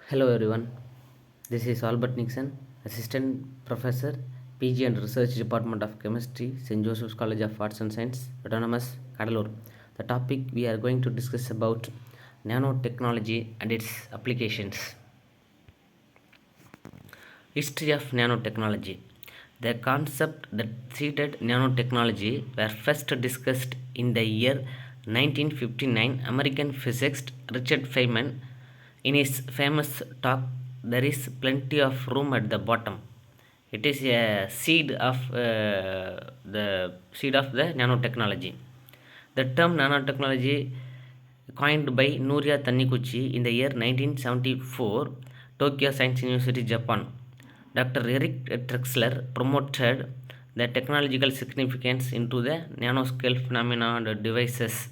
Hello everyone, this is Albert Nikson, Assistant Professor, PG and Research Department of Chemistry, St. Joseph's College of Arts and Science, Autonomous, Cuddalore. The topic we are going to discuss about nanotechnology and its applications. History of nanotechnology. The concept that seeded nanotechnology were first discussed in the year 1959. American physicist Richard Feynman, in his famous talk, "There is plenty of room at the bottom." It is a seed of the nanotechnology. The term nanotechnology, coined by Nuria Taniguchi in the year 1974, Tokyo Science University, Japan. Dr. Eric Drexler promoted the technological significance into the nanoscale phenomena and devices.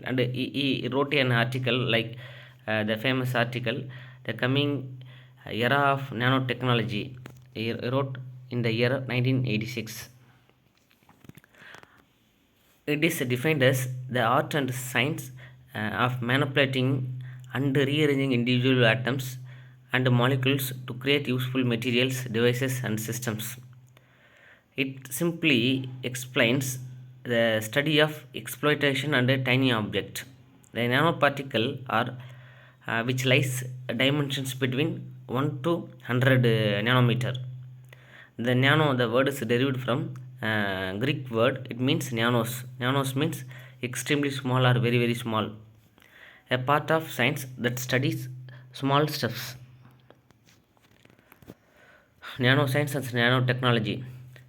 And he wrote an article like the famous article, The Coming Era of Nanotechnology. He wrote in the year 1986. It is defined as the art and science of manipulating and rearranging individual atoms and molecules to create useful materials, devices, and systems. It simply explains the study of exploitation and a tiny object. The nanoparticle are which lies dimensions between 1 to 100 nanometer. The nano, the word is derived from Greek word. It means nanos. Nanos means extremely small or very very small. A part of science that studies small stuffs. Nanoscience and nanotechnology.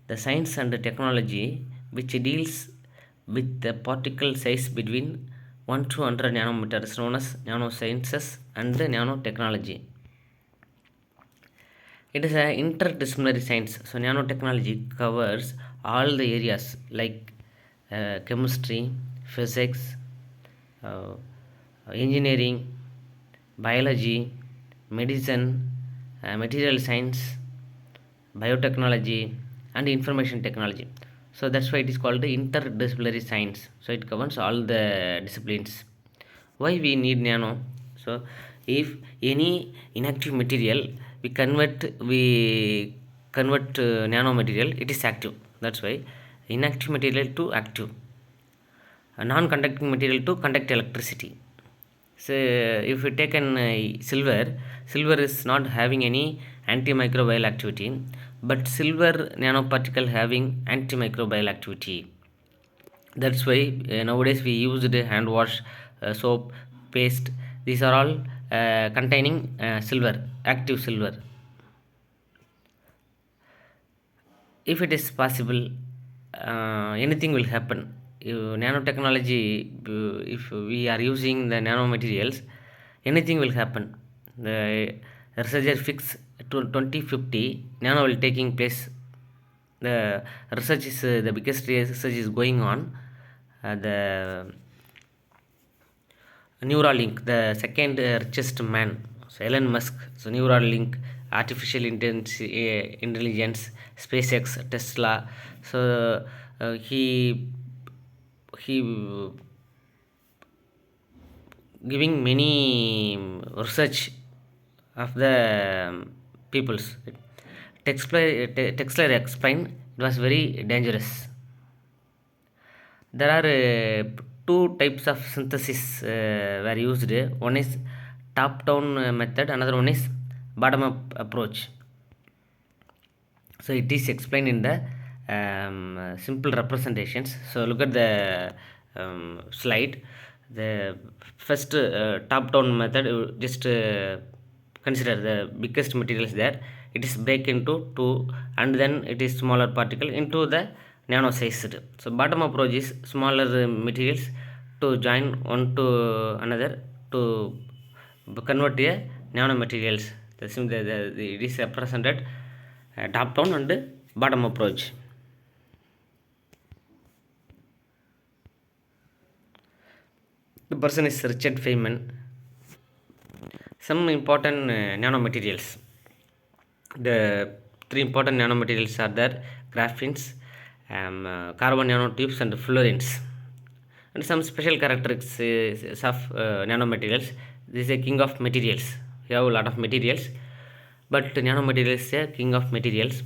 The science and the technology which deals with the particle size between 1 to 100 nanometers is known as nanosciences and the nanotechnology. It is an interdisciplinary science. So nanotechnology covers all the areas like chemistry, physics, uh, engineering, biology, medicine, material science, biotechnology, and information technology. So that's why it is called the interdisciplinary science. So it covers all the disciplines. Why we need nano? So if any inactive material we convert nano material, it is active. That's why inactive material to active, a non-conducting material to conduct electricity. So if we take an silver is not having any antimicrobial activity, but silver nanoparticle having antimicrobial activity. That's why nowadays we use the hand wash, soap, paste. These are all containing silver, active silver. If it is possible, anything will happen. Nanotechnology, if we are using the nanomaterials, anything will happen. The researcher fix to 2050 nano will taking place. The research is the biggest research is going on. The Neuralink, the second richest man, so Elon Musk, so Neuralink, artificial intelligence, SpaceX, Tesla. So he giving many research of the peoples. Texler explained it was very dangerous. There are two types of synthesis were used. One is top down method, another one is bottom up approach. So it is explained in the simple representations. So look at the slide. The first top down method, just consider the biggest materials there. It is break into two, and then it is smaller particle into the nano sized. So bottom approach is smaller materials to join one to another to convert a nanomaterials. It is represented top down and bottom approach. The person is Richard Feynman. Some important nanomaterials. The three important nanomaterials are there: graphenes, carbon nanotubes, and fluorines. And some special characteristics of nanomaterials. This is a king of materials. you have a lot of materials, but nanomaterial is a king of materials.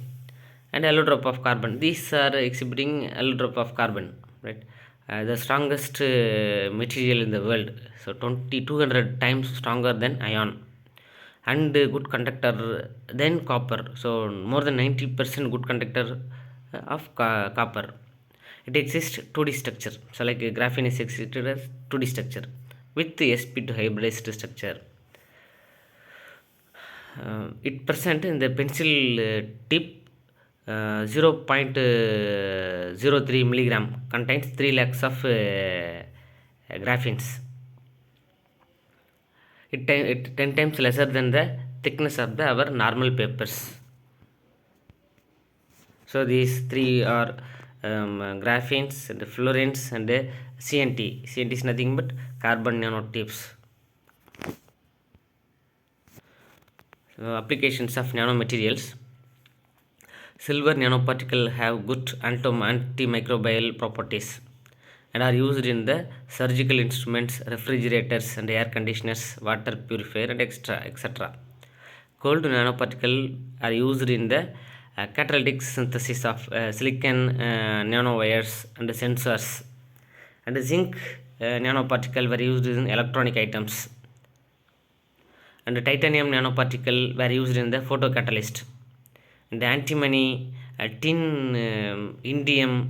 And allotropy of carbon, these are exhibiting allotropy of carbon, right? The strongest material in the world, so 200 times stronger than iron, and good conductor than copper, so more than 90% good conductor of copper. It exists 2D structure, so like graphene is existed as 2D structure with the sp2 hybridized structure. It present in the pencil tip 0.03 milligram, contains 3 lakhs of graphenes. It 10 times lesser than the thickness of our normal papers. So these three are graphenes and fluorines and CNT. CNT is nothing but carbon nanotubes. So applications of nanomaterials. Silver nanoparticle have good antimicrobial properties and are used in the surgical instruments, refrigerators and air conditioners, water purifier and etc. Gold nanoparticle are used in the catalytic synthesis of silicon nanowires and sensors. And zinc nanoparticle were used in electronic items. And titanium nanoparticle were used in the photocatalyst. And the antimony, tin, indium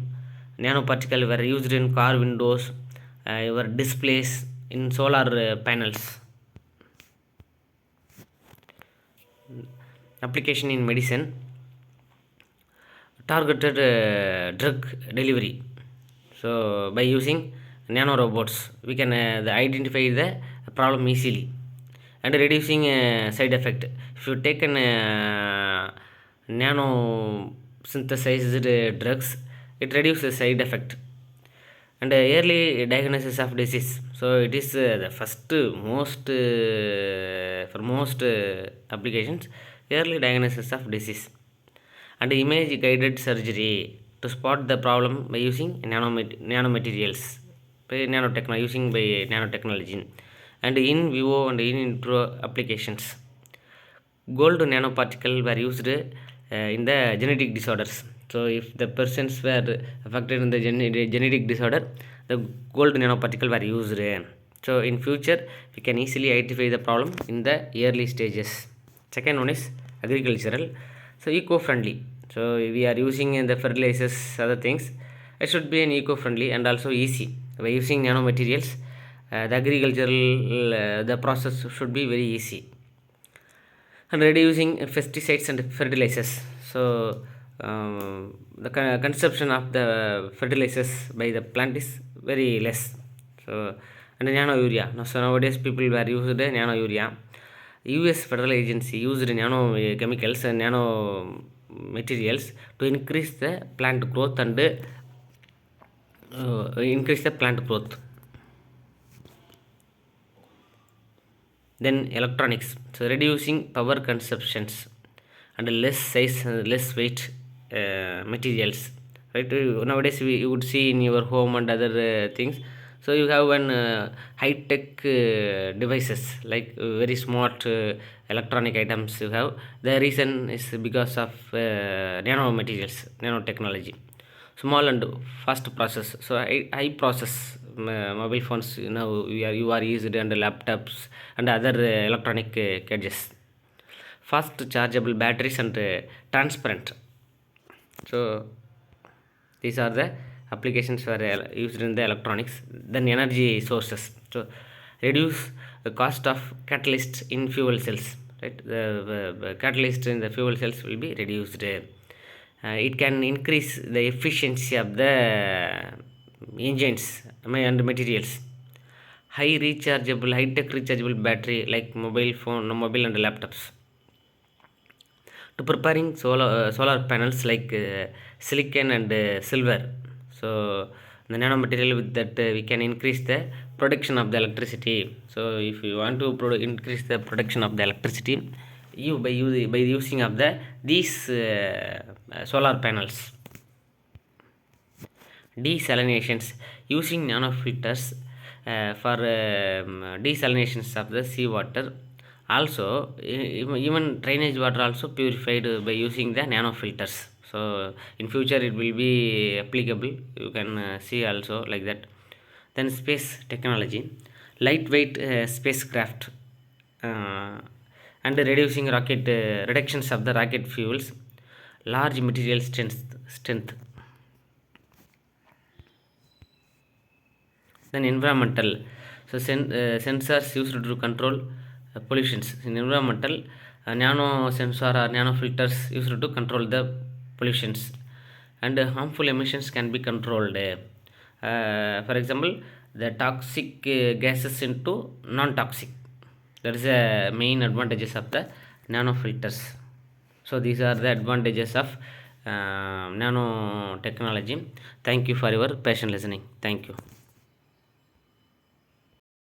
nanoparticle were used in car windows, were displays in solar panels. Application in medicine. Targeted drug delivery. So by using nanorobots, we can identify the problem easily and reducing side effect. If you take an nano synthesized drugs, it reduces side effect. And early diagnosis of disease, so it is the first most for most applications, early diagnosis of disease. And image guided surgery, to spot the problem by using nanomaterials, by using by nanotechnology. And in vivo and in vitro applications. Gold nanoparticle were used in the genetic disorders. So if the persons were affected in the genetic disorder, the gold nanoparticle were used. So in future we can easily identify the problem in the early stages. Second one is agricultural, so eco-friendly. So we are using the fertilizers, other things, it should be an eco-friendly and also easy. By using nanomaterials, the agricultural the process should be very easy. And reducing pesticides and fertilizers, so the consumption of the fertilizers by the plant is very less. So and nano urea, so nowadays people were used nano urea. US Federal Agency used nano chemicals and nano materials to increase the plant growth and increase the plant growth. Then electronics, so reducing power consumptions and less size and less weight materials, right? Nowadays you would see in your home and other things, so you have an high tech devices, like very smart electronic items you have. The reason is because of nanomaterials, nanotechnology. Small and fast process, so high process mobile phones, you are used, and laptops and other electronic gadgets. Fast chargeable batteries and transparent. So these are the applications for used in the electronics. Then energy sources, so reduce the cost of catalyst in fuel cells, right? The catalyst in the fuel cells will be reduced. It can increase the efficiency of the engines and materials. High tech rechargeable battery, like mobile and laptops. To preparing solar panels, like silicon and silver. So the nanomaterial, with that we can increase the production of the electricity. So if you want to increase the production of the electricity, by using of these solar panels. Desalinations, using nanofilters for desalinations of the seawater, Also even drainage water also purified by using the nanofilters. So in future it will be applicable, you can see also like that. Then space technology, lightweight spacecraft, uh, and reducing rocket reductions of the rocket fuels, large material strength. Then environmental, so sensors used to control pollutions. In environmental, nano sensor or nano filters used to control the pollutions, and harmful emissions can be controlled. For example, the toxic gases into non-toxic. That is the main advantages of the nano filters. So these are the advantages of nanotechnology. Thank you for your patient listening. Thank you.